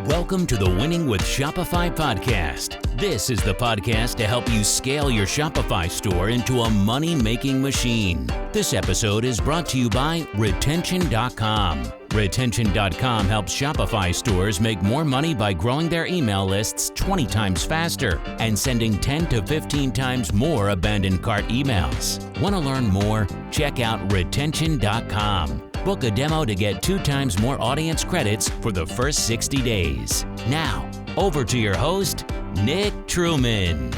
Welcome to the Winning with Shopify podcast. This is the podcast to help you scale your Shopify store into a money-making machine. This episode is brought to you by Retention.com. Retention.com helps Shopify stores make more money by growing their email lists 20 times faster and sending 10 to 15 times more abandoned cart emails. Want to learn more? Check out Retention.com. Book a demo to get 2 times more audience credits for the first 60 days. Now, over to your host, Nick Truman.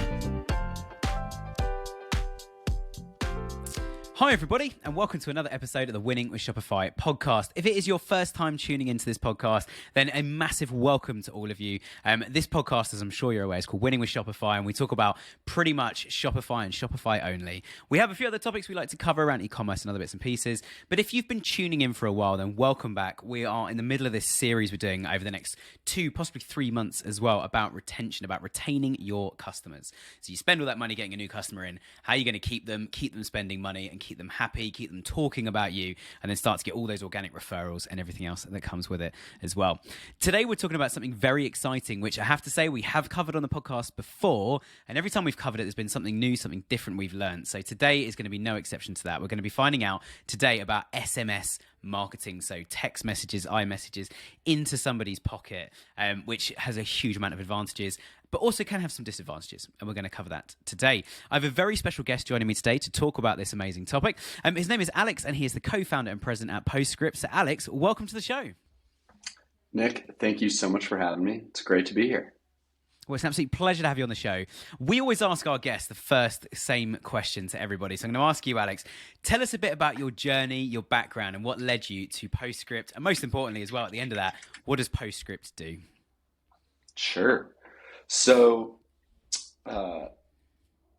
Hi everybody, and welcome to another episode of the Winning with Shopify podcast. If it is your first time tuning into this podcast, then a massive welcome to all of you. This podcast, as I'm sure you're aware, is called Winning with Shopify, and we talk about pretty much Shopify and Shopify only. We have a few other topics we like to cover around e-commerce and other bits and pieces, but if you've been tuning in for a while, then welcome back. We are in the middle of this series we're doing over the next 2, possibly 3 months as well, about retention, about retaining your customers. So you spend all that money getting a new customer in, how are you going to keep them spending money, and keep them happy, keep them talking about you, and then start to get all those organic referrals and everything else that comes with it as well. Today, we're talking about something very exciting, which I have to say we have covered on the podcast before, and every time we've covered it, there's been something new, something different we've learned. So today is going to be no exception to that. We're going to be finding out today about SMS marketing, so text messages, iMessages into somebody's pocket, which has a huge amount of advantages, but also can have some disadvantages, and we're going to cover that today. I have a very special guest joining me today to talk about this amazing topic. His name is Alex, and he is the co-founder and president at PostScript. So Alex, welcome to the show. Nick, thank you so much for having me. It's great to be here. Well, it's an absolute pleasure to have you on the show. We always ask our guests the first same question to everybody. So I'm going to ask you, Alex, tell us a bit about your journey, your background, and what led you to PostScript. And most importantly as well, at the end of that, what does PostScript do? Sure. So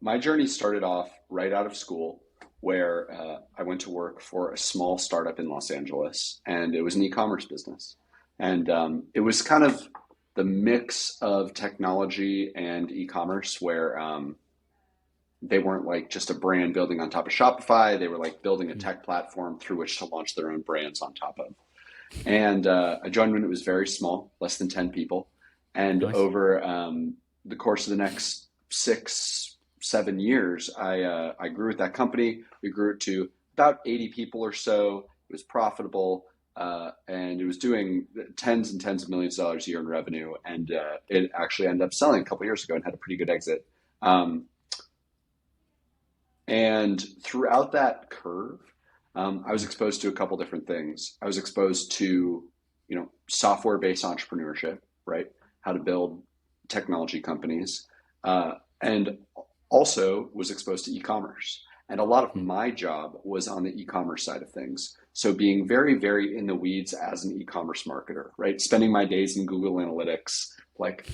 my journey started off right out of school, where I went to work for a small startup in Los Angeles, and it was an e-commerce business. And it was kind of the mix of technology and e-commerce, where they weren't like just a brand building on top of Shopify. They were like building a tech platform through which to launch their own brands on top of. And I joined when it was very small, less than 10 people. And nice. Over the course of the next 6-7 years, I grew with that company. We grew it to about 80 people or so. It was profitable. And it was doing tens and tens of millions of dollars a year in revenue. And it actually ended up selling a couple of years ago and had a pretty good exit. And throughout that curve, I was exposed to a couple different things. I was exposed to, software-based entrepreneurship, right? How to build technology companies, and also was exposed to e-commerce. And a lot of my job was on the e-commerce side of things. So being very, very in the weeds as an e-commerce marketer, right? Spending my days in Google Analytics, like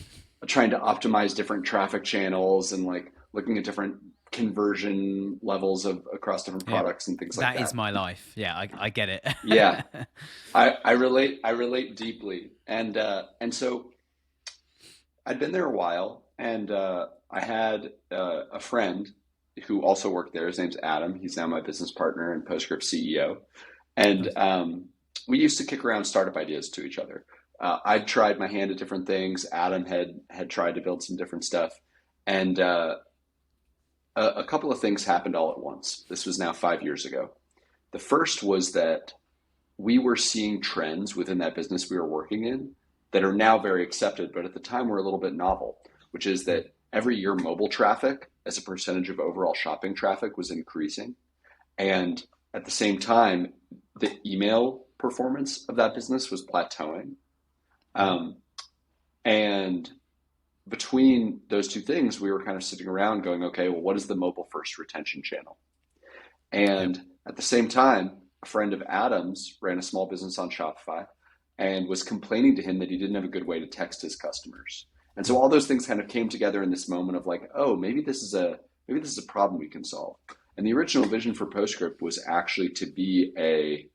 trying to optimize different traffic channels and like looking at different conversion levels across different products and things like that. That is my life. Yeah, I get it. Yeah, I relate deeply. And so I'd been there a while, and I had a friend who also worked there. His name's Adam. He's now my business partner and PostScript CEO. And we used to kick around startup ideas to each other. I'd tried my hand at different things. Adam had tried to build some different stuff. And a couple of things happened all at once. This was now 5 years ago. The first was that we were seeing trends within that business we were working in that are now very accepted, but at the time were a little bit novel, which is that every year mobile traffic as a percentage of overall shopping traffic was increasing. And at the same time, the email performance of that business was plateauing. And between those two things, we were kind of sitting around going, okay, well, what is the mobile first retention channel? And at the same time, a friend of Adam's ran a small business on Shopify and was complaining to him that he didn't have a good way to text his customers. And so all those things kind of came together in this moment of like, oh, maybe this is a problem we can solve. And the original vision for PostScript was actually to be a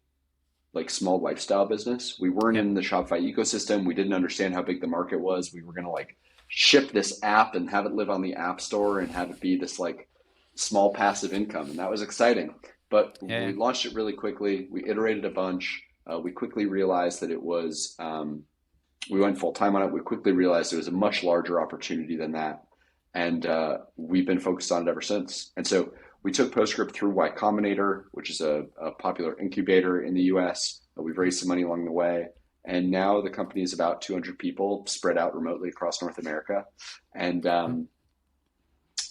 like small lifestyle business. We weren't in the Shopify ecosystem. We didn't understand how big the market was. We were going to like ship this app and have it live on the App Store and have it be this like small passive income. And that was exciting. But we launched it really quickly. We iterated a bunch. We quickly realized that it was We went full time on it. We quickly realized it was a much larger opportunity than that. And we've been focused on it ever since. And so we took PostScript through Y Combinator, which is a popular incubator in the US. We've raised some money along the way. And now the company is about 200 people spread out remotely across North America. And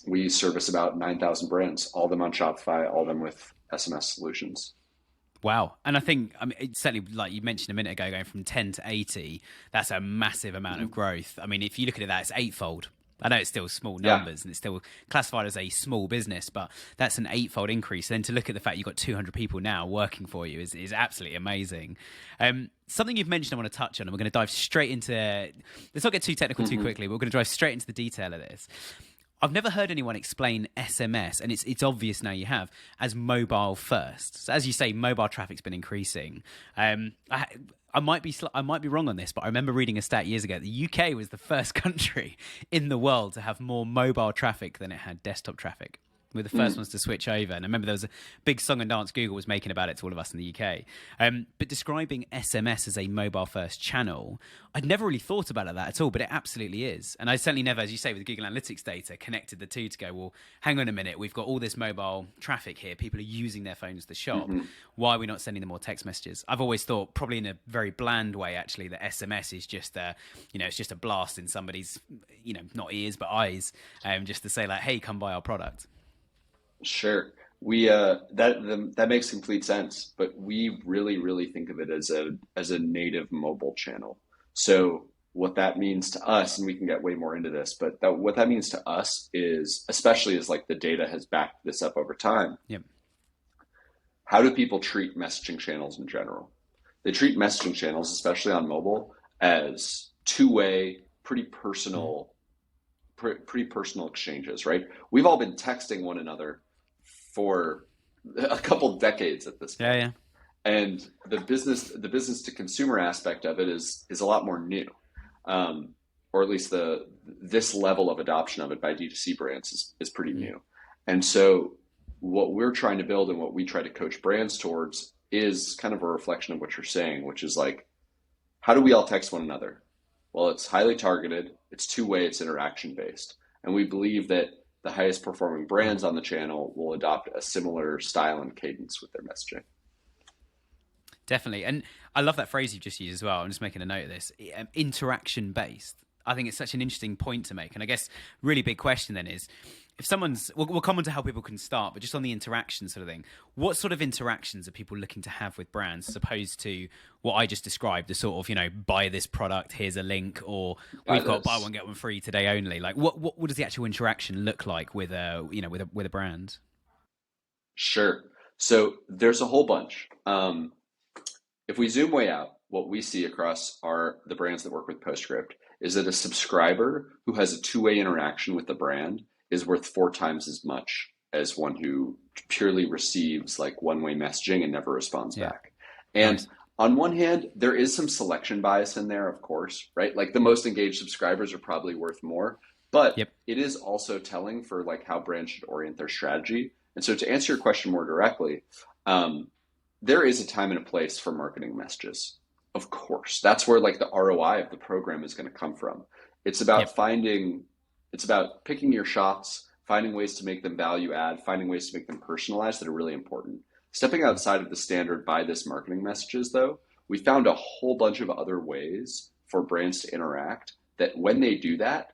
we service about 9,000 brands, all of them on Shopify, all of them with SMS solutions. Wow. And I think, I mean, it's certainly, like you mentioned a minute ago, going from 10 to 80, that's a massive amount of growth. I mean, if you look at it, that's eightfold. I know it's still small numbers and it's still classified as a small business, but that's an eightfold increase. And then to look at the fact you've got 200 people now working for you is absolutely amazing. Something you've mentioned I want to touch on, and we're going to dive straight into, let's not get too technical too quickly, but we're going to dive straight into the detail of this. I've never heard anyone explain SMS, and it's obvious now you have, as mobile first. So as you say, mobile traffic's been increasing. I might be wrong on this, but I remember reading a stat years ago. The UK was the first country in the world to have more mobile traffic than it had desktop traffic. We're the first ones to switch over. And I remember there was a big song and dance Google was making about it to all of us in the UK. But describing SMS as a mobile-first channel, I'd never really thought about that at all, but it absolutely is. And I certainly never, as you say, with Google Analytics data, connected the two to go, well, hang on a minute, we've got all this mobile traffic here. People are using their phones to shop. Why are we not sending them more text messages? I've always thought, probably in a very bland way, actually, that SMS is just it's just a blast in somebody's, not ears, but eyes, just to say like, hey, come buy our product. Sure. That makes complete sense, but we really think of it as a native mobile channel. So what that means to us, and we can get way more into this, but what that means to us is, especially as like the data has backed this up over time. Yep. How do people treat messaging channels in general? They treat messaging channels, especially on mobile, as two-way, pretty personal exchanges, right? We've all been texting one another for a couple decades at this point. Yeah. And the business to consumer aspect of it is a lot more new. Or at least this level of adoption of it by D2C brands is pretty new. And so what we're trying to build and what we try to coach brands towards is kind of a reflection of what you're saying, which is like, how do we all text one another? Well, it's highly targeted, it's two-way, it's interaction based. And we believe that the highest performing brands on the channel will adopt a similar style and cadence with their messaging. Definitely. And I love that phrase you just used as well. I'm just making a note of this. Interaction based. I think it's such an interesting point to make. And I guess really big question then is, if someone's, we'll come on to how people can start, but just on the interaction sort of thing, what sort of interactions are people looking to have with brands as opposed to what I just described, the sort of, buy this product, here's a link, or we've got buy one, get one free today only. Like what does the actual interaction look like with with a brand? Sure. So there's a whole bunch. If we zoom way out, what we see across the brands that work with PostScript is that a subscriber who has a two-way interaction with the brand is worth 4 times as much as one who purely receives like one-way messaging and never responds back. And on one hand, there is some selection bias in there, of course, right? Like the most engaged subscribers are probably worth more, but it is also telling for like how brands should orient their strategy. And so to answer your question more directly, there is a time and a place for marketing messages. Of course, that's where like the ROI of the program is going to come from. It's about it's about picking your shots, finding ways to make them value add, finding ways to make them personalized that are really important. Stepping outside of the standard buy this marketing messages though, we found a whole bunch of other ways for brands to interact that when they do that,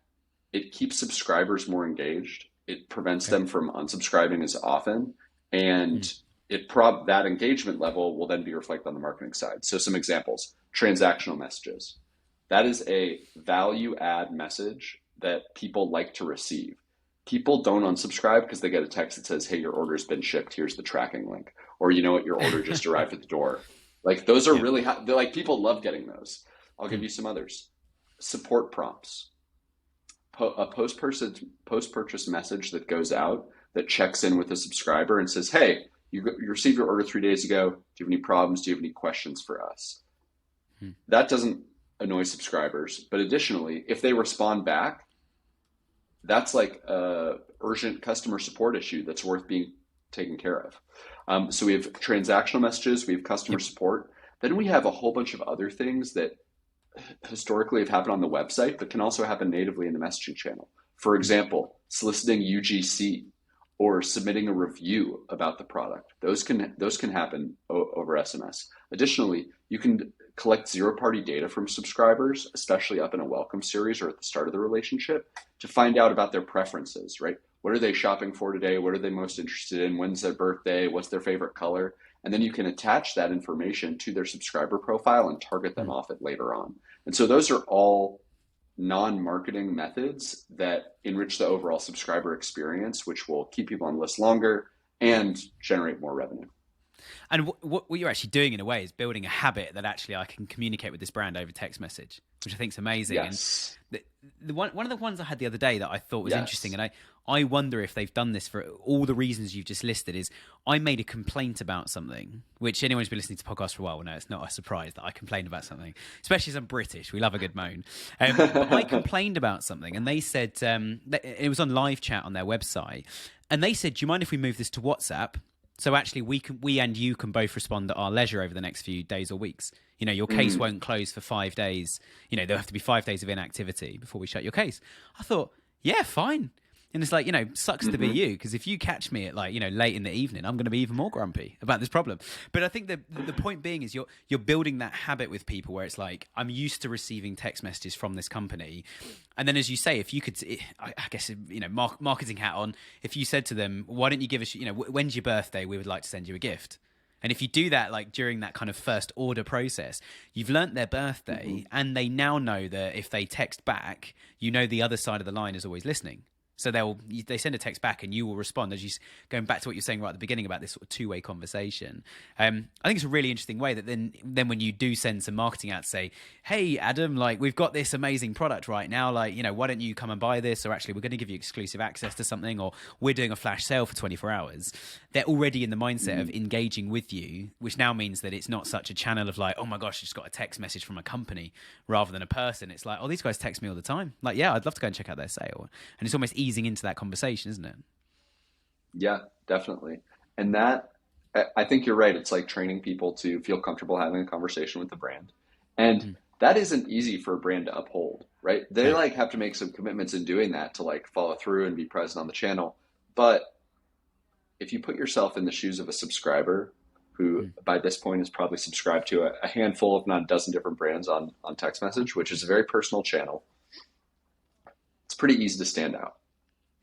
it keeps subscribers more engaged. It prevents them from unsubscribing as often. And that engagement level will then be reflected on the marketing side. So some examples, transactional messages. That is a value add message that people like to receive. People don't unsubscribe because they get a text that says, hey, your order's been shipped. Here's the tracking link. Or you know what, your order just arrived at the door. Like those are really, they're like, people love getting those. I'll give you some others. Support prompts. A post-purchase message that goes out that checks in with a subscriber and says, hey, you received your order 3 days ago. Do you have any problems? Do you have any questions for us? That doesn't annoy subscribers. But additionally, if they respond back, that's like a urgent customer support issue that's worth being taken care of. So we have transactional messages, we have customer support. Then we have a whole bunch of other things that historically have happened on the website, but can also happen natively in the messaging channel. For example, soliciting UGC or submitting a review about the product. Those can happen over SMS. Additionally, you can collect zero-party data from subscribers, especially up in a welcome series or at the start of the relationship, to find out about their preferences, right? What are they shopping for today? What are they most interested in? When's their birthday? What's their favorite color? And then you can attach that information to their subscriber profile and target them off it later on. And so those are all non-marketing methods that enrich the overall subscriber experience, which will keep people on lists longer and generate more revenue. And what you're actually doing in a way is building a habit that actually I can communicate with this brand over text message, which I think is amazing. Yes. And one of the ones I had the other day that I thought was interesting, and I wonder if they've done this for all the reasons you've just listed, is I made a complaint about something, which anyone who's been listening to podcasts for a while will know it's not a surprise that I complained about something, especially as I'm British. We love a good moan. But I complained about something, and they said, it was on live chat on their website, and they said, do you mind if we move this to WhatsApp? So actually, we and you can both respond at our leisure over the next few days or weeks. You know, your case won't close for 5 days. You know, there'll have to be 5 days of inactivity before we shut your case. I thought, yeah, fine. And it's like, you know, sucks to be you, because if you catch me at, like, you know, late in the evening, I'm going to be even more grumpy about this problem. But I think the point being is you're building that habit with people where it's like, I'm used to receiving text messages from this company. And then, as you say, if you could, I guess, you know, marketing hat on, if you said to them, why don't you give us, you know, when's your birthday? We would like to send you a gift. And if you do that, like during that kind of first order process, you've learnt their birthday, and they now know that if they text back, you know, the other side of the line is always listening. So they send a text back, and you will respond, as you going back to what you're saying right at the beginning about this sort of two-way conversation. I think it's a really interesting way that then when you do send some marketing out, say, hey, Adam, like, we've got this amazing product right now, like, you know, why don't you come and buy this? Or actually, we're going to give you exclusive access to something, or we're doing a flash sale for 24 hours. They're already in the mindset of engaging with you, which now means that it's not such a channel of like, oh my gosh, I just got a text message from a company rather than a person. It's like, oh, these guys text me all the time. Like, yeah, I'd love to go and check out their sale. And it's almost easing into that conversation, isn't it? Yeah, definitely. And that, I think you're right. It's like training people to feel comfortable having a conversation with the brand. And that isn't easy for a brand to uphold, right? They like have to make some commitments in doing that to like follow through and be present on the channel. But if you put yourself in the shoes of a subscriber who by this point is probably subscribed to a handful, if not a dozen different brands on text message, which is a very personal channel, it's pretty easy to stand out.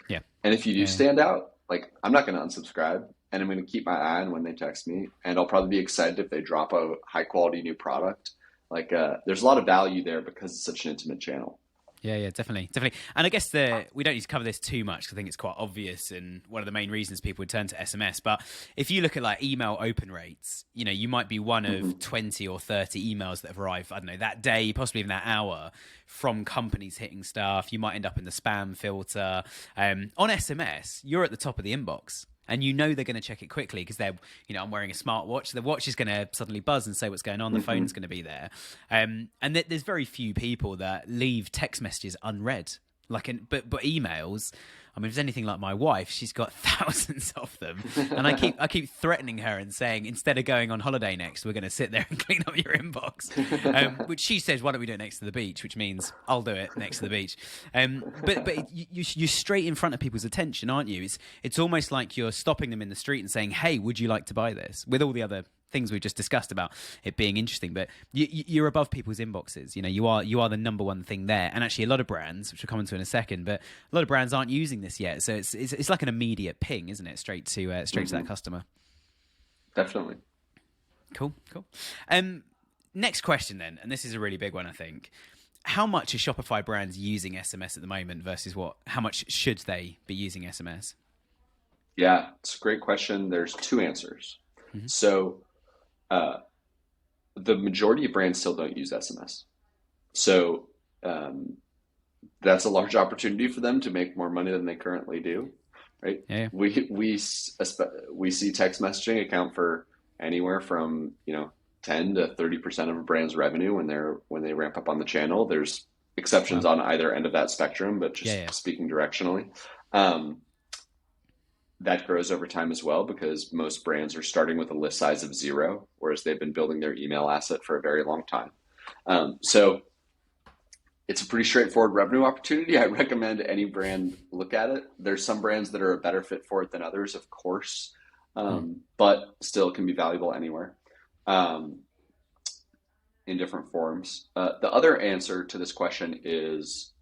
Yeah. And if you do stand out, like, I'm not going to unsubscribe, and I'm going to keep my eye on when they text me, and I'll probably be excited if they drop a high quality new product. Like, there's a lot of value there because it's such an intimate channel. Yeah, definitely. And I guess we don't need to cover this too much because I think it's quite obvious and one of the main reasons people would turn to SMS. But if you look at like email open rates, you know, you might be one of 20 or 30 emails that have arrived, I don't know, that day, possibly even that hour, from companies hitting stuff. You might end up in the spam filter. On SMS, you're at the top of the inbox. And you know they're going to check it quickly because they're, you know, I'm wearing a smartwatch. The watch is going to suddenly buzz and say what's going on. The phone's going to be there. And there's very few people that leave text messages unread. But emails, I mean, if it's anything like my wife, she's got thousands of them. And I keep threatening her and saying, instead of going on holiday next, we're going to sit there and clean up your inbox. Which she says, why don't we do it next to the beach? Which means I'll do it next to the beach. But you're straight in front of people's attention, aren't you? It's almost like you're stopping them in the street and saying, hey, would you like to buy this? With all the other things we've just discussed about it being interesting, but you're above people's inboxes. You know, you are the number one thing there. And actually, a lot of brands, which we'll come into in a second, but a lot of brands aren't using this yet. So it's like an immediate ping, isn't it? Straight to that customer. Definitely. Cool. Next question then, and this is a really big one, I think. How much are Shopify brands using SMS at the moment versus how much should they be using SMS? Yeah, it's a great question. There's two answers. So the majority of brands still don't use SMS. So that's a large opportunity for them to make more money than they currently do, right? Yeah. We see text messaging account for anywhere from 10 to 30% of a brand's revenue when they ramp up on the channel. There's exceptions on either end of that spectrum, but just speaking directionally. That grows over time as well because most brands are starting with a list size of 0, whereas they've been building their email asset for a very long time. So It's a pretty straightforward revenue opportunity. I recommend any brand look at it. There's some brands that are a better fit for it than others, of course, but still can be valuable anywhere in different forms. The other answer to this question is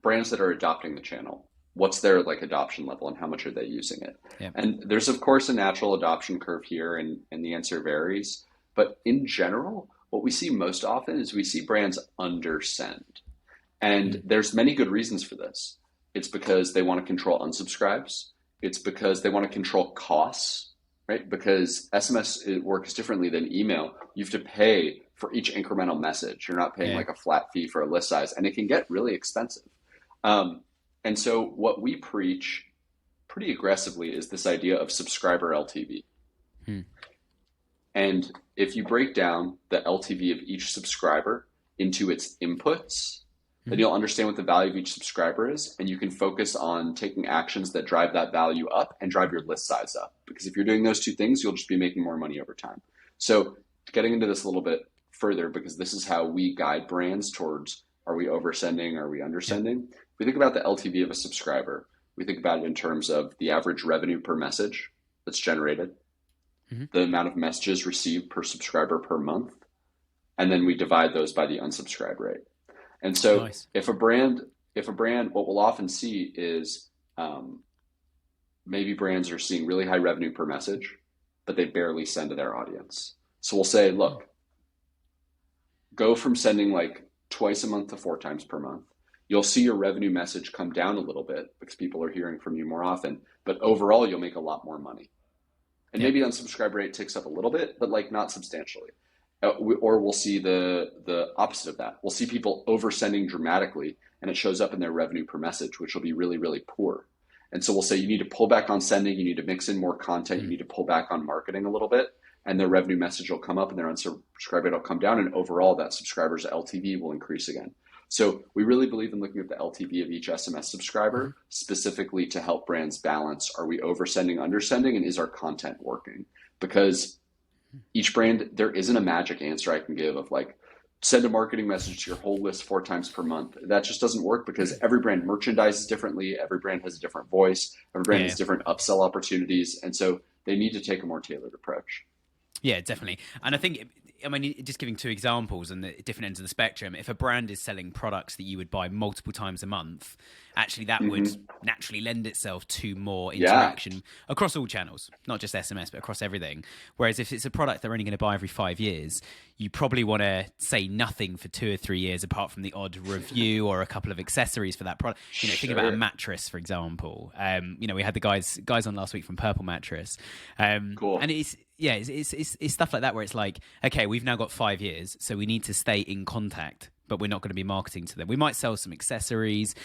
brands that are adopting the channel. What's their like adoption level and how much are they using it? Yep. And there's of course a natural adoption curve here, and the answer varies. But in general, what we see most often is we see brands undersend. And there's many good reasons for this. It's because they want to control unsubscribes. It's because they want to control costs, right? Because SMS works differently than email. You have to pay for each incremental message. You're not paying like a flat fee for a list size, and it can get really expensive. And so what we preach pretty aggressively is this idea of subscriber LTV. And if you break down the LTV of each subscriber into its inputs, then you'll understand what the value of each subscriber is, and you can focus on taking actions that drive that value up and drive your list size up. Because if you're doing those two things, you'll just be making more money over time. So getting into this a little bit further, because this is how we guide brands towards, are we oversending, are we undersending? If we think about the LTV of a subscriber, we think about it in terms of the average revenue per message that's generated, the amount of messages received per subscriber per month, and then we divide those by the unsubscribe rate. And so if a brand, what we'll often see is maybe brands are seeing really high revenue per message, but they barely send to their audience. So we'll say, look, go from sending like twice a month to 4 times per month. You'll see your revenue message come down a little bit because people are hearing from you more often, but overall you'll make a lot more money. And maybe unsubscribe rate ticks up a little bit, but like not substantially. Or we'll see the opposite of that. We'll see people oversending dramatically, and it shows up in their revenue per message, which will be really, really poor. And so we'll say you need to pull back on sending, you need to mix in more content, you need to pull back on marketing a little bit, and their revenue message will come up and their unsubscribe rate will come down, and overall that subscriber's LTV will increase again. So we really believe in looking at the LTV of each SMS subscriber specifically to help brands balance, are we oversending, undersending, and is our content working? Because each brand, there isn't a magic answer I can give of like, send a marketing message to your whole list 4 times per month. That just doesn't work because every brand merchandizes differently. Every brand has a different voice. Every brand has different upsell opportunities. And so they need to take a more tailored approach. Yeah, definitely. And I think, I mean, just giving 2 examples on the different ends of the spectrum, if a brand is selling products that you would buy multiple times a month, actually that would naturally lend itself to more interaction across all channels, not just SMS, but across everything. Whereas if it's a product they're only going to buy every 5 years, you probably want to say nothing for 2 or 3 years apart from the odd review or a couple of accessories for that product. You know, think about a mattress, for example. You know, we had the guys on last week from Purple Mattress. Cool. And it's stuff like that where it's like, okay, we've now got 5 years, so we need to stay in contact, but we're not going to be marketing to them. We might sell some accessories.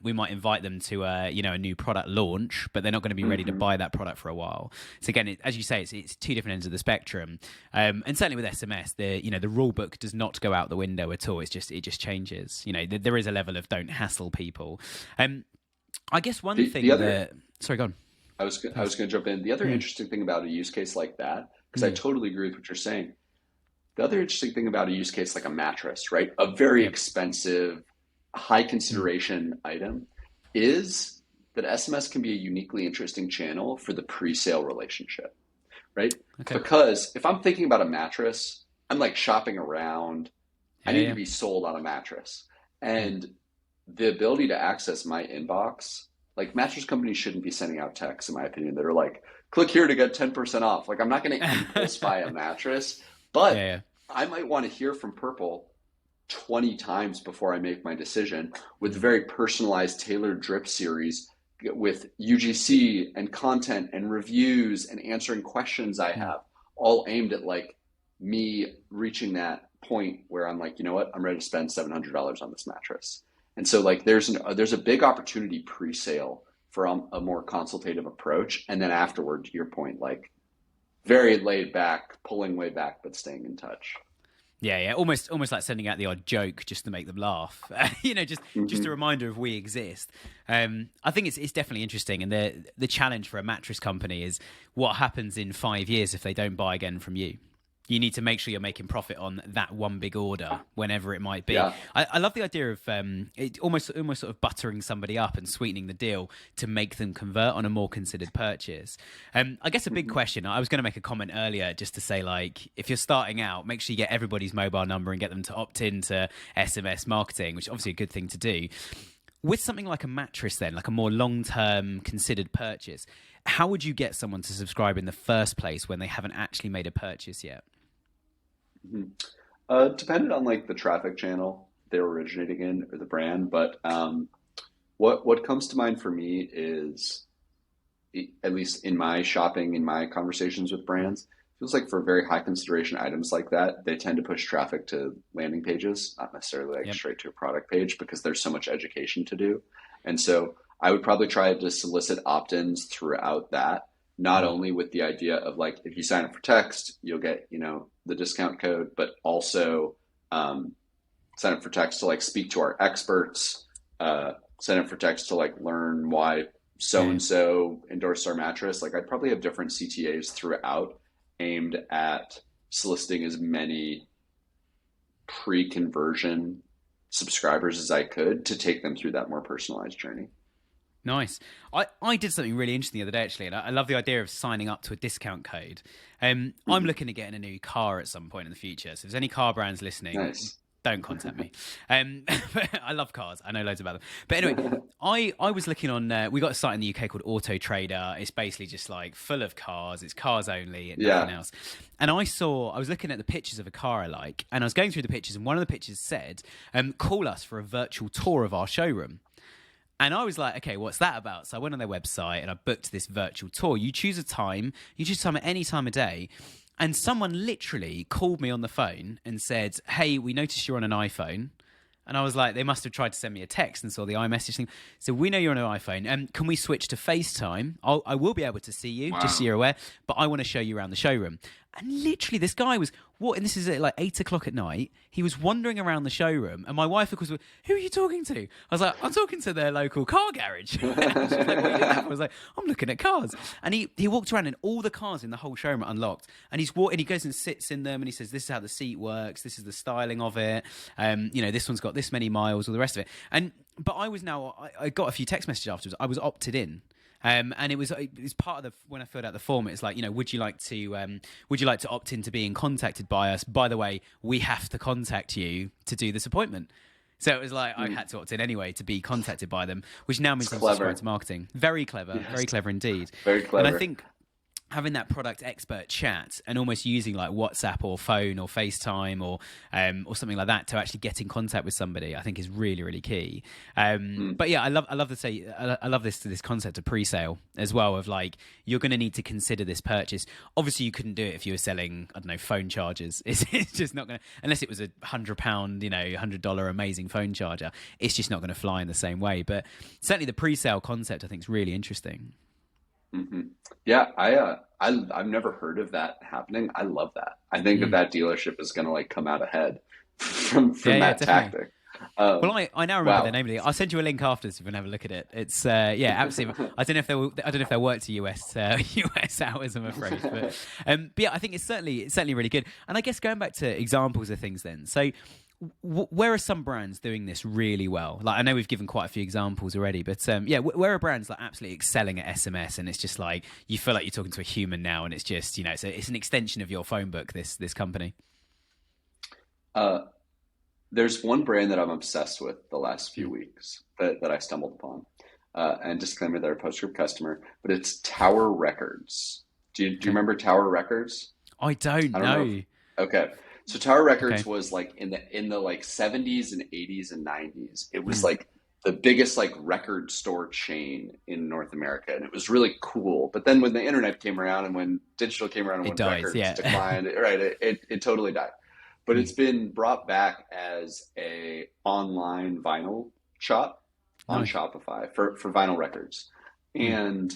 We might invite them to a new product launch, but they're not going to be ready to buy that product for a while. So again, as you say, it's 2 different ends of the spectrum. And certainly with SMS, the rule book does not go out the window at all. It just changes. You know, there is a level of don't hassle people. I guess one thing sorry, go on. I was going to jump in. The other interesting thing about a use case like that, because I totally agree with what you're saying. The other interesting thing about a use case like a mattress, right? A very expensive, high consideration item, is that SMS can be a uniquely interesting channel for the pre-sale relationship, right? Okay. Because if I'm thinking about a mattress, I'm like shopping around. I need to be sold on a mattress. And the ability to access my inbox, like mattress companies shouldn't be sending out texts, in my opinion, that are like, click here to get 10% off. Like I'm not going to impulse buy a mattress, but I might want to hear from Purple 20 times before I make my decision with a very personalized, tailored drip series with UGC and content and reviews and answering questions I have, all aimed at like me reaching that point where I'm like, you know what, I'm ready to spend $700 on this mattress. And so like there's a big opportunity pre-sale for a more consultative approach. And then afterward, to your point, like very laid back, pulling way back, but staying in touch. Yeah. Almost like sending out the odd joke just to make them laugh. Just a reminder of we exist. I think it's definitely interesting. And the challenge for a mattress company is what happens in 5 years if they don't buy again from you. You need to make sure you're making profit on that one big order, whenever it might be. Yeah. I love the idea of it almost sort of buttering somebody up and sweetening the deal to make them convert on a more considered purchase. I guess a big question, I was going to make a comment earlier just to say, like, if you're starting out, make sure you get everybody's mobile number and get them to opt into SMS marketing, which is obviously a good thing to do. With something like a mattress then, like a more long-term considered purchase, how would you get someone to subscribe in the first place when they haven't actually made a purchase yet? Depended on like the traffic channel they're originating in or the brand, but what comes to mind for me is, at least in my shopping, in my conversations with brands, feels like for very high consideration items like that, they tend to push traffic to landing pages, not necessarily like straight to a product page, because there's so much education to do. And so I would probably try to solicit opt-ins throughout that, not only with the idea of like, if you sign up for text, you'll get, the discount code, but also sign up for text to like speak to our experts, sign up for text to like learn why so-and-so endorsed our mattress. Like I'd probably have different CTAs throughout aimed at soliciting as many pre-conversion subscribers as I could to take them through that more personalized journey. Nice. I did something really interesting the other day, actually, and I love the idea of signing up to a discount code. I'm looking at getting a new car at some point in the future. So if there's any car brands listening, don't contact me. I love cars. I know loads about them. But anyway, I was looking on, we got a site in the UK called Auto Trader. It's basically just like full of cars. It's cars only and nothing else. And I was looking at the pictures of a car I like, and I was going through the pictures, and one of the pictures said, call us for a virtual tour of our showroom. And I was like, okay, what's that about? So I went on their website and I booked this virtual tour. You choose a time at any time of day. And someone literally called me on the phone and said, hey, we noticed you're on an iPhone. And I was like, they must have tried to send me a text and saw the iMessage thing. So we know you're on an iPhone. Can we switch to FaceTime? I will be able to see you, just so you're aware. But I want to show you around the showroom. And literally, this guy was, and this is at like 8 o'clock at night. He was wandering around the showroom. And my wife, of course, was, who are you talking to? I was like, I'm talking to their local car garage. She was like, what are you doing that for? I was like, I'm looking at cars. And he walked around, and all the cars in the whole showroom are unlocked. And he goes and sits in them, and he says, this is how the seat works. This is the styling of it. This one's got this many miles, all the rest of it. But I got a few text messages afterwards. I was opted in. And it's part of when I filled out the form, it's like, would you like to opt in to being contacted by us? By the way, we have to contact you to do this appointment. So it was like, I had to opt in anyway to be contacted by them, which now means I'm subscribed to marketing. Very clever, very clever indeed. Very clever. And I think having that product expert chat and almost using like WhatsApp or phone or FaceTime or something like that to actually get in contact with somebody, I think is really, really key. But yeah, I love this concept of pre-sale as well, of like, you're going to need to consider this purchase. Obviously you couldn't do it if you were selling, I don't know, phone chargers. It's just not going to, unless it was £100, $100 amazing phone charger, it's just not going to fly in the same way. But certainly the pre-sale concept, I think, is really interesting. Mm-hmm. Yeah, I've never heard of that happening. I love that. I think that dealership is going to like come out ahead from that tactic. Well, I now remember their name. I'll send you a link after this if you want to have a look at it. It's absolutely. I don't know if they'll work to US hours, I'm afraid. But yeah, I think it's certainly really good. And I guess going back to examples of things then. So where are some brands doing this really well? Like, I know we've given quite a few examples already, but where are brands like absolutely excelling at SMS, and it's just like you feel like you're talking to a human now, and it's just it's an extension of your phone book. This company. There's one brand that I'm obsessed with the last few weeks that I stumbled upon, and disclaimer, they're a PostScript customer, but it's Tower Records. Do you remember Tower Records? I don't know. Okay. So Tower Records was like in the like 70s and 80s and 90s. It was like the biggest like record store chain in North America, and it was really cool. But then when the internet came around and when digital came around and when records declined, it totally died. But it's been brought back as a online vinyl shop on Shopify for vinyl records. And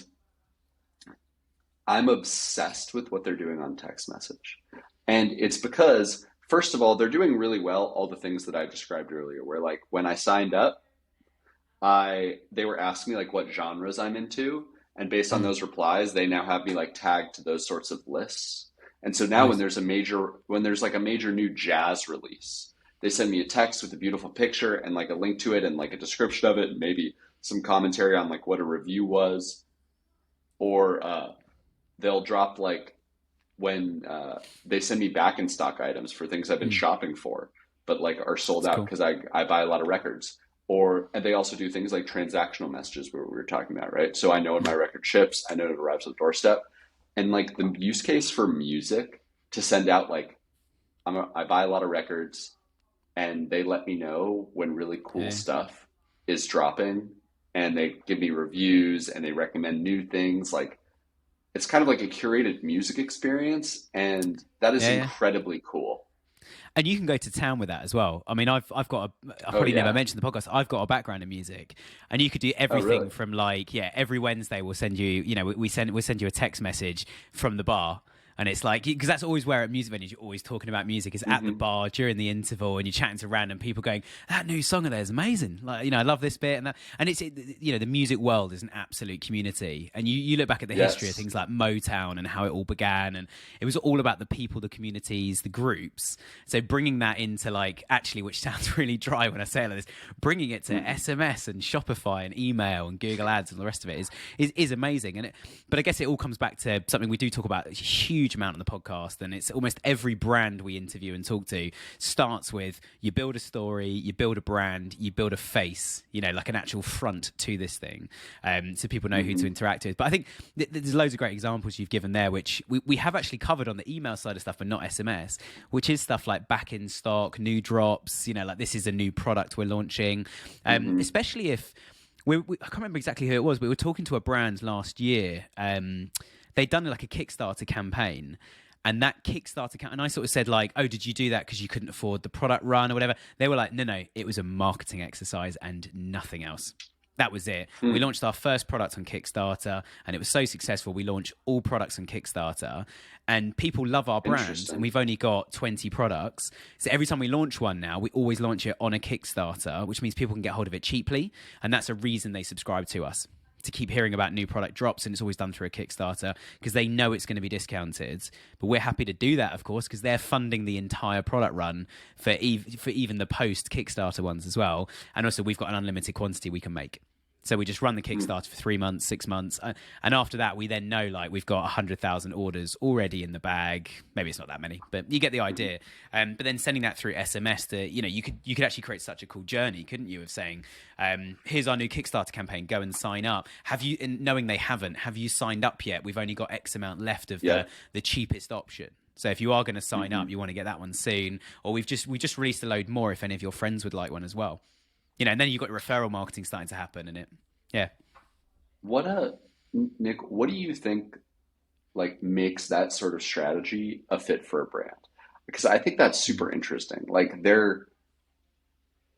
I'm obsessed with what they're doing on text message. And it's because, first of all, they're doing really well all the things that I described earlier, where like when I signed up, they were asking me like what genres I'm into. And based on those replies, they now have me like tagged to those sorts of lists. And so now Nice. when there's like a major new jazz release, they send me a text with a beautiful picture and like a link to it and like a description of it and maybe some commentary on like what a review was. Or they'll drop like when they send me back in stock items for things I've been Mm, shopping for, but like are sold that's out cool. because I buy a lot of records. And they also do things like transactional messages where we were talking about, right? So I know when my record ships, I know it arrives at the doorstep. And like the use case for music to send out like I buy a lot of records and they let me know when really cool Yeah. stuff is dropping and they give me reviews and they recommend new things. Like it's kind of like a curated music experience, and that is Yeah, yeah. incredibly cool. And you can go to town with that as well. I mean, I've got I Oh probably never yeah. mentioned the podcast. I've got a background in music, and you could do Oh everything really? from like, yeah, every Wednesday we'll send you, we'll send you a text message from the bar. And it's like, because that's always where at music venues you're always talking about music is at the Hmm. bar during the interval, and you're chatting to random people going, that new song of theirs is amazing. Like, I love this bit and that. And the music world is an absolute community. And you look back at the history of Yes. things like Motown and how it all began, and it was all about the people, the communities, the groups. So bringing that into like, actually, which sounds really dry when I say it like this, bringing it to Hmm. SMS and Shopify and email and Google Ads and the rest of it is amazing. But I guess it all comes back to something we do talk about a huge amount on the podcast, and it's almost every brand we interview and talk to starts with you build a story, you build a brand, you build a face, like an actual front to this thing, so people know who to Hmm. interact with. But I think there's loads of great examples you've given there, which we have actually covered on the email side of stuff, but not SMS, which is stuff like back in stock, new drops, like this is a new product we're launching, Hmm. especially if I can't remember exactly who it was, but we were talking to a brand last year. They'd done like a Kickstarter campaign, and that Kickstarter and I sort of said like, oh, did you do that because you couldn't afford the product run or whatever? They were like, no, it was a marketing exercise and nothing else. That was it. We Hmm. launched our first product on Kickstarter, and it was so successful. We launched all products on Kickstarter, and people love our brand. And Interesting. we've only got 20 products, so every time we launch one now, we always launch it on a Kickstarter, which means people can get hold of it cheaply, and that's a reason they subscribe to us, to keep hearing about new product drops. And it's always done through a Kickstarter because they know it's going to be discounted. But we're happy to do that, of course, because they're funding the entire product run for even the post Kickstarter ones as well. And also, we've got an unlimited quantity we can make. So we just run the Hmm. Kickstarter for 3 months, 6 months, and after that, we then know like we've got 100,000 orders already in the bag. Maybe it's not that many, but you get the Hmm. idea. But then sending that through SMS, you could actually create such a cool journey, couldn't you? Of saying, here's our new Kickstarter campaign, go and sign up. Have you? And knowing they haven't, have you signed up yet? We've only got X amount left of the Yep. the cheapest option. So if you are going to sign Hmm. up, you want to get that one soon, or we just released a load more. If any of your friends would like one as well, and then you've got referral marketing starting to happen, and yeah. What Nick, what do you think like makes that sort of strategy a fit for a brand? Because I think that's super interesting. Like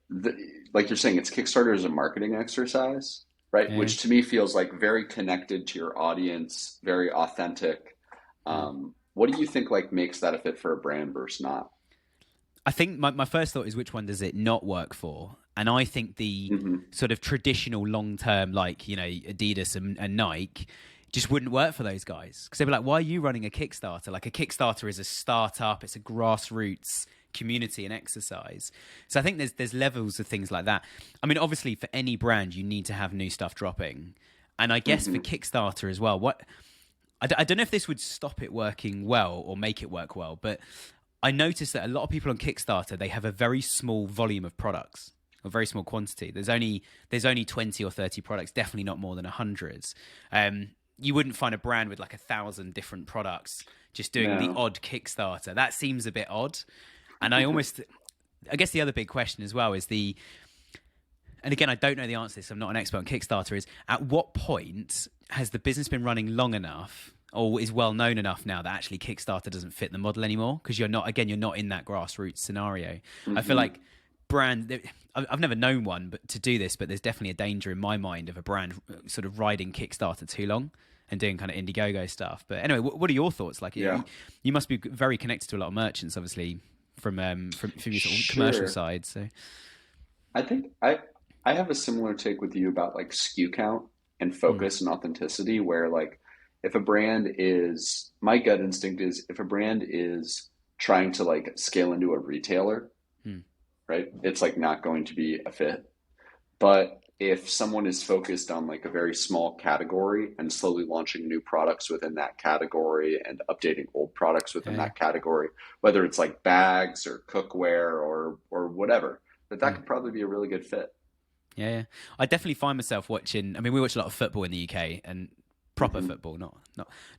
the, like you're saying, it's Kickstarter as a marketing exercise, right? Yeah. Which to me feels like very connected to your audience, very authentic. Mm. What do you think like makes that a fit for a brand versus not? I think my first thought is which one does it not work for? And I think the Hmm. sort of traditional long term, like, Adidas and Nike just wouldn't work for those guys. Because they'd be like, why are you running a Kickstarter? Like a Kickstarter is a startup, it's a grassroots community and exercise. So I think there's levels of things like that. I mean, obviously for any brand, you need to have new stuff dropping. And I guess for Hmm. Kickstarter as well, I don't know if this would stop it working well or make it work well, but I noticed that a lot of people on Kickstarter, they have a very small volume of products, a very small quantity. There's only 20 or 30 products, definitely not more than 100. You wouldn't find a brand with like 1,000 different products just doing the No. odd Kickstarter. That seems a bit odd. And I guess the other big question as well is and again, I don't know the answer to this, I'm not an expert on Kickstarter, is at what point has the business been running long enough or is well known enough now that actually Kickstarter doesn't fit the model anymore? Because you're not in that grassroots scenario. I feel Hmm. like I've never known one but to do this, but there's definitely a danger in my mind of a brand sort of riding Kickstarter too long and doing kind of Indiegogo stuff. But anyway, what are your thoughts? Like, Yeah. you must be very connected to a lot of merchants, obviously, from your sort of commercial Sure. side. So, I think I have a similar take with you about like SKU count and mm, focus and authenticity, where like if a brand is, my gut instinct is if a brand is trying to like scale into a retailer, right? It's like not going to be a fit. But if someone is focused on like a very small category and slowly launching new products within that category and updating old products within that category, whether it's like bags or cookware or whatever, that could probably be a really good fit. Yeah. I definitely find myself watching, I mean, we watch a lot of football in the UK, and proper football, not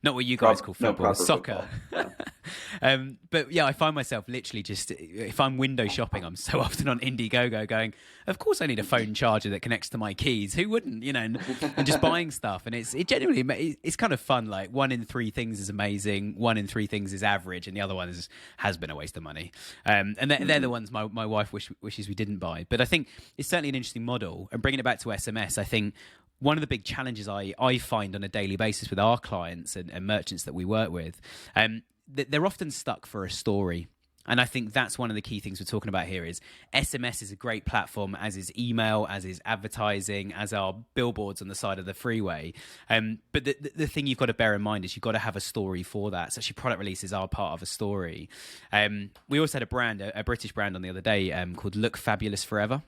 what you guys call football, soccer. Yeah. But yeah, I find myself literally just, if I'm window shopping, I'm so often on Indiegogo going, of course I need a phone charger that connects to my keys. Who wouldn't, and just buying stuff. And it genuinely, it's kind of fun. Like 1 in 3 things is amazing. 1 in 3 things is average. And the other one has been a waste of money. And they're the ones my wife wishes we didn't buy. But I think it's certainly an interesting model. And bringing it back to SMS, I think one of the big challenges I find on a daily basis with our clients and merchants that we work with, they're often stuck for a story. And I think that's one of the key things we're talking about here is SMS is a great platform, as is email, as is advertising, as are billboards on the side of the freeway. But the thing you've got to bear in mind is you've got to have a story for that. So actually product releases are part of a story. We also had a British brand on the other day called Look Fabulous Forever.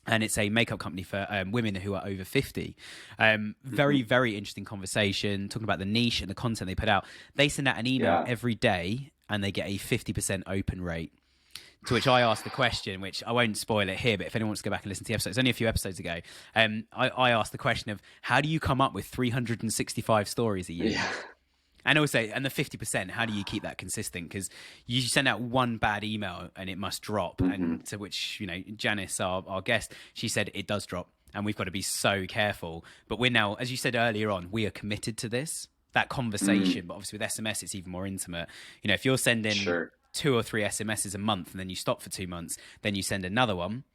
And it's a makeup company for women who are over 50. Very, very interesting conversation, talking about the niche and the content they put out. They send out an email every day and they get a 50% open rate. To which I asked the question, which I won't spoil it here, but if anyone wants to go back and listen to the episode, it's only a few episodes ago. I asked the question of how do you come up with 365 stories a year? Yeah. And also, and the 50%, how do you keep that consistent? Because you send out one bad email and it must drop. And to which, Janice, our guest, she said it does drop. And we've got to be so careful. But we're now, as you said earlier on, we are committed to that conversation. But obviously with SMS, it's even more intimate. If you're sending 2 or 3 SMSs a month and then you stop for 2 months, then you send another one.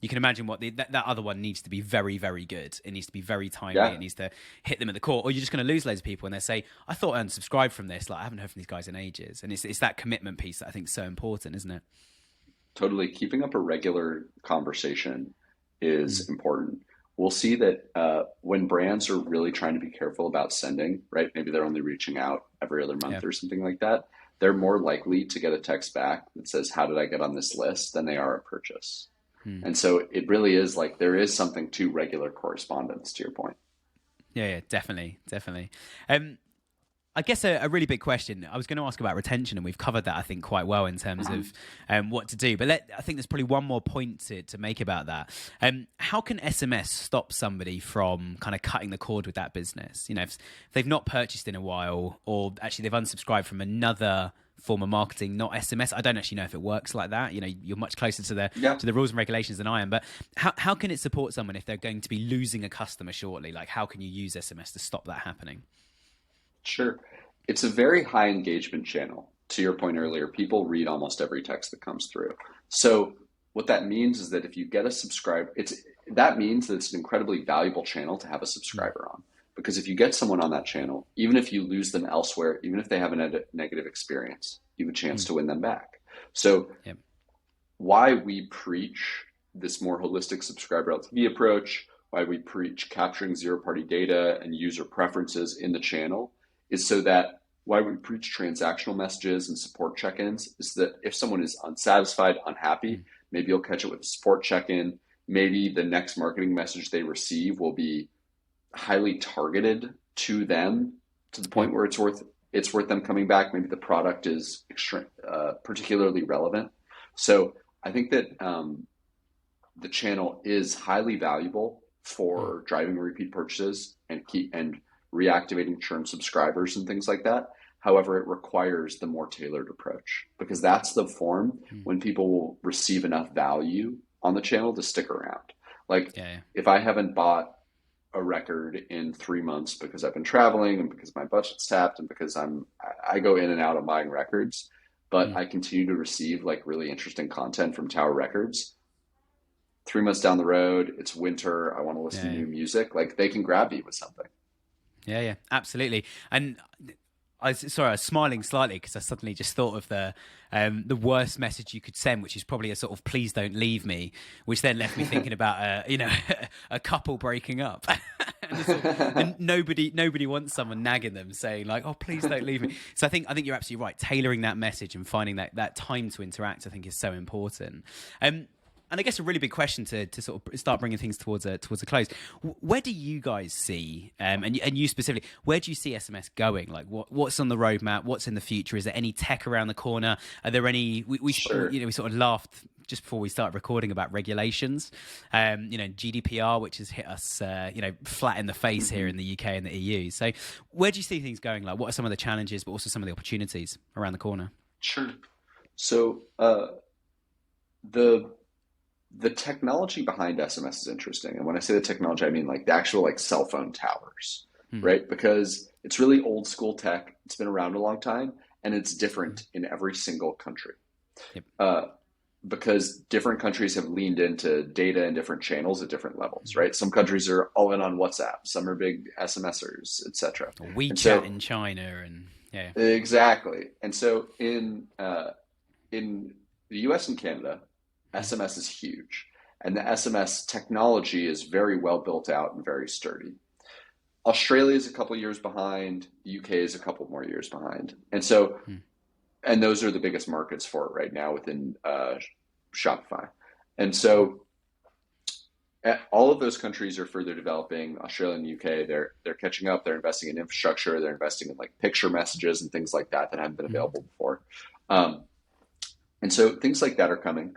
You can imagine what that other one needs to be very, very good. It needs to be very timely. Yeah. It needs to hit them at the core. Or you're just going to lose loads of people and they say, I thought I unsubscribed from this. Like, I haven't heard from these guys in ages. And it's that commitment piece that I think is so important, isn't it? Totally. Keeping up a regular conversation is important. We'll see that when brands are really trying to be careful about sending, right? Maybe they're only reaching out every other month or something like that. They're more likely to get a text back that says, how did I get on this list, than they are a purchase. And so it really is like there is something to regular correspondence, to your point. Yeah, definitely. I guess a really big question. I was going to ask about retention, and we've covered that, I think, quite well in terms of what to do. But I think there's probably one more point to make about that. How can SMS stop somebody from kind of cutting the cord with that business? If they've not purchased in a while, or actually they've unsubscribed from another form of marketing, not SMS. I don't actually know if it works like that. You're much closer to the rules and regulations than I am. But how can it support someone if they're going to be losing a customer shortly? Like, how can you use SMS to stop that happening? Sure. It's a very high engagement channel. To your point earlier, people read almost every text that comes through. So what that means is that if you get a subscriber, that means that it's an incredibly valuable channel to have a subscriber on. Because if you get someone on that channel, even if you lose them elsewhere, even if they have a negative experience, you have a chance to win them back. So why we preach this more holistic subscriber LTV approach, why we preach capturing zero-party data and user preferences in the channel, is so that why we preach transactional messages and support check-ins is that if someone is unsatisfied, unhappy, maybe you'll catch it with a support check-in. Maybe the next marketing message they receive will be highly targeted to them to the point where it's worth them coming back. Maybe the product is particularly relevant. So I think that the channel is highly valuable for driving repeat purchases and reactivating churn subscribers and things like that. However, it requires the more tailored approach, because that's the form when people will receive enough value on the channel to stick around. Like if I haven't bought a record in 3 months because I've been traveling and because my budget's tapped and because I go in and out of buying records, but I continue to receive like really interesting content from Tower Records. 3 months down the road, it's winter, I want to listen to new music. Like, they can grab you with something. Yeah, absolutely. And I was smiling slightly because I suddenly just thought of the worst message you could send, which is probably a sort of "please don't leave me," which then left me thinking about a couple breaking up. and nobody wants someone nagging them saying like, oh, please don't leave me. So I think you're absolutely right. Tailoring that message and finding that time to interact, I think, is so important. And I guess a really big question to sort of start bringing things towards a close. Where do you guys see, and you specifically, where do you see SMS going? Like what's on the roadmap? What's in the future? Is there any tech around the corner? Are there any? We Sure. we sort of laughed just before we started recording about regulations. GDPR, which has hit us flat in the face here in the UK and the EU. So where do you see things going? Like what are some of the challenges, but also some of the opportunities around the corner? Sure. So the technology behind SMS is interesting. And when I say the technology, I mean like the actual like cell phone towers, right? Because it's really old school tech. It's been around a long time and it's different in every single country. Yep. Because different countries have leaned into data and different channels at different levels, right? Some countries are all in on WhatsApp. Some are big SMSers, etc. WeChat in China and yeah. Exactly. And so in the US and Canada, SMS is huge, and the SMS technology is very well built out and very sturdy. Australia is a couple years behind. The UK is a couple more years behind. And so, and those are the biggest markets for it right now within Shopify. And so all of those countries are further developing. Australia and the UK, they're catching up. They're investing in infrastructure. They're investing in like picture messages and things like that haven't been available before. And so things like that are coming.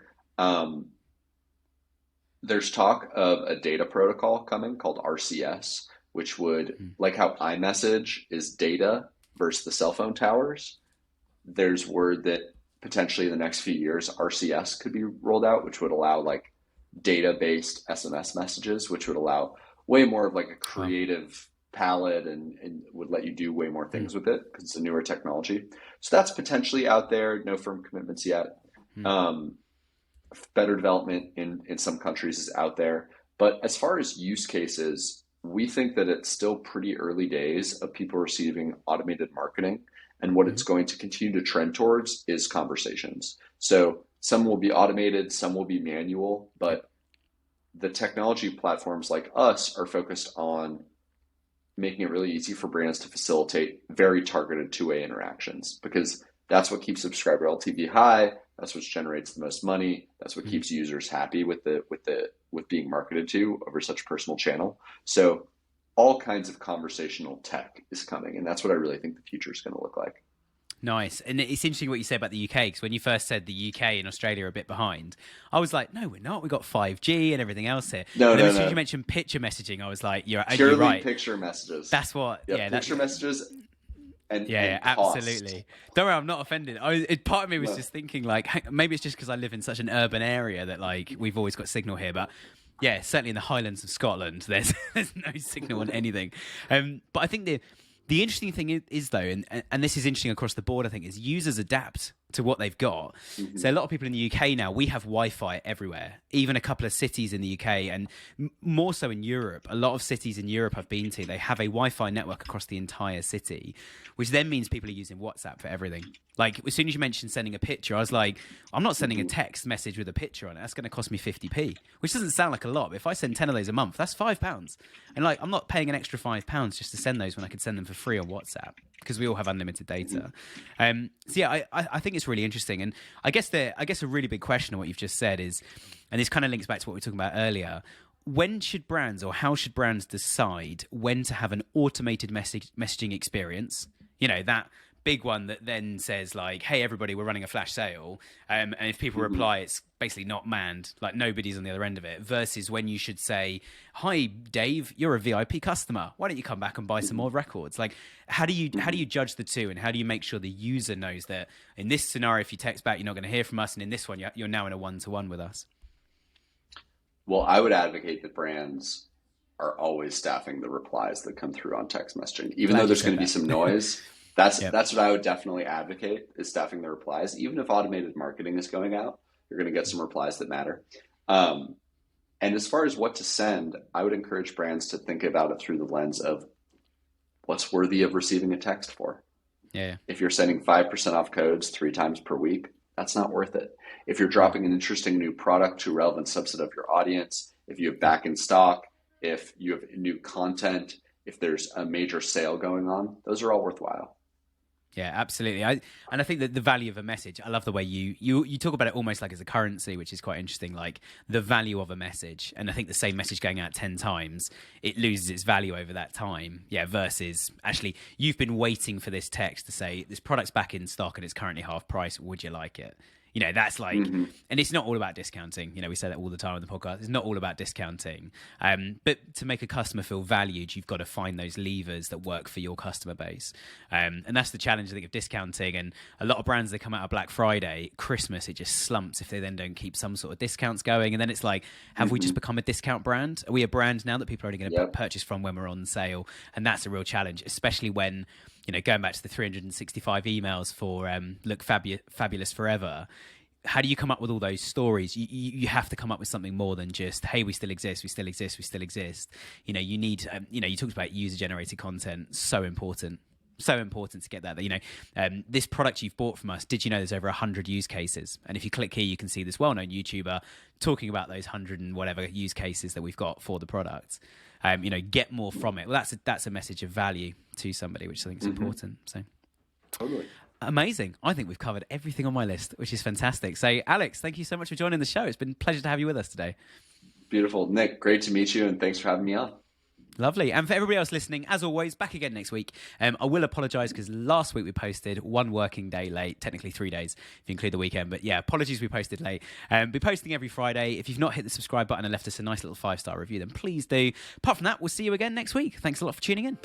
There's talk of a data protocol coming called RCS, which would, like how iMessage is data versus the cell phone towers. There's word that potentially in the next few years, RCS could be rolled out, which would allow like data-based SMS messages, which would allow way more of like a creative palette and would let you do way more things with it because it's a newer technology. So that's potentially out there. No firm commitments yet. Better development in some countries is out there. But as far as use cases, we think that it's still pretty early days of people receiving automated marketing. And what it's going to continue to trend towards is conversations. So some will be automated, some will be manual, but the technology platforms like us are focused on making it really easy for brands to facilitate very targeted two-way interactions, because that's what keeps subscriber LTV high. That's what generates the most money. That's what keeps users happy with being marketed to over such a personal channel. So all kinds of conversational tech is coming, and that's what I really think the future is going to look like. Nice. And it's interesting what you say about the UK, because when you first said the UK and Australia are a bit behind, I was like, no, we're not. We've got 5G and everything else here. No, and then no, as soon as no. you mentioned picture messaging, I was like, you're Purely right. picture messages. That's what, picture messages and cost. Absolutely. Don't worry, I'm not offended. Part of me was just thinking like, maybe it's just because I live in such an urban area that like we've always got signal here, but yeah, certainly in the Highlands of Scotland, there's no signal on anything. But I think the interesting thing is though, and this is interesting across the board, I think, is users adapt to what they've got. So a lot of people in the UK now, we have Wi-Fi everywhere, even a couple of cities in the UK, and more so in Europe. A lot of cities in Europe I've been to, they have a Wi-Fi network across the entire city, which then means people are using WhatsApp for everything. Like as soon as you mentioned sending a picture, I was like, I'm not sending a text message with a picture on it. That's going to cost me 50p, which doesn't sound like a lot. But if I send 10 of those a month, that's £5. And like, I'm not paying an extra £5 just to send those when I could send them for free on WhatsApp, because we all have unlimited data. So yeah, I think it's really interesting. And I guess a really big question of what you've just said is, and this kind of links back to what we were talking about earlier, when should brands, or how should brands decide when to have an automated messaging experience? You know, that big one that then says like, hey, everybody, we're running a flash sale. And if people reply, it's basically not manned, like nobody's on the other end of it, versus when you should say, hi, Dave, you're a VIP customer. Why don't you come back and buy some more records? Like, how do you judge the two, and how do you make sure the user knows that in this scenario, if you text back, you're not going to hear from us, and in this one, you're now in a one-to-one with us? Well, I would advocate that brands are always staffing the replies that come through on text messaging, even though there's going to be some noise. That's what I would definitely advocate, is staffing the replies. Even if automated marketing is going out, you're going to get some replies that matter. And as far as what to send, I would encourage brands to think about it through the lens of what's worthy of receiving a text for. Yeah. If you're sending 5% off codes 3 times per week, that's not worth it. If you're dropping an interesting new product to a relevant subset of your audience, if you have back in stock, if you have new content, if there's a major sale going on, those are all worthwhile. Yeah, absolutely. I think that the value of a message, I love the way you talk about it almost like as a currency, which is quite interesting, like the value of a message. And I think the same message going out 10 times, it loses its value over that time. Yeah, versus actually you've been waiting for this text to say this product's back in stock and it's currently half price. Would you like it? You know, that's like, and it's not all about discounting. You know, we say that all the time on the podcast. It's not all about discounting. But to make a customer feel valued, you've got to find those levers that work for your customer base. And that's the challenge, I think, of discounting. And a lot of brands that come out of Black Friday, Christmas, it just slumps if they then don't keep some sort of discounts going. And then it's like, have we just become a discount brand? Are we a brand now that people are only going to purchase from when we're on sale? And that's a real challenge, especially when, you know, going back to the 365 emails for look fabulous forever. How do you come up with all those stories? You have to come up with something more than just, hey, we still exist, we still exist, we still exist. You know, you need, you know, you talked about user-generated content, so important to get that. You know, this product you've bought from us, did you know there's over 100 use cases? And if you click here, you can see this well-known YouTuber talking about those 100 and whatever use cases that we've got for the product. You know, get more from it. Well, that's a message of value to somebody, which I think is important. So, totally amazing. I think we've covered everything on my list, which is fantastic. So, Alex, thank you so much for joining the show. It's been a pleasure to have you with us today. Beautiful, Nick. Great to meet you, and thanks for having me on. Lovely. And for everybody else listening, as always, back again next week. I will apologise because last week we posted 1 working day late, technically 3 days if you include the weekend. But yeah, apologies we posted late. Be posting every Friday. If you've not hit the subscribe button and left us a nice little 5-star review, then please do. Apart from that, we'll see you again next week. Thanks a lot for tuning in.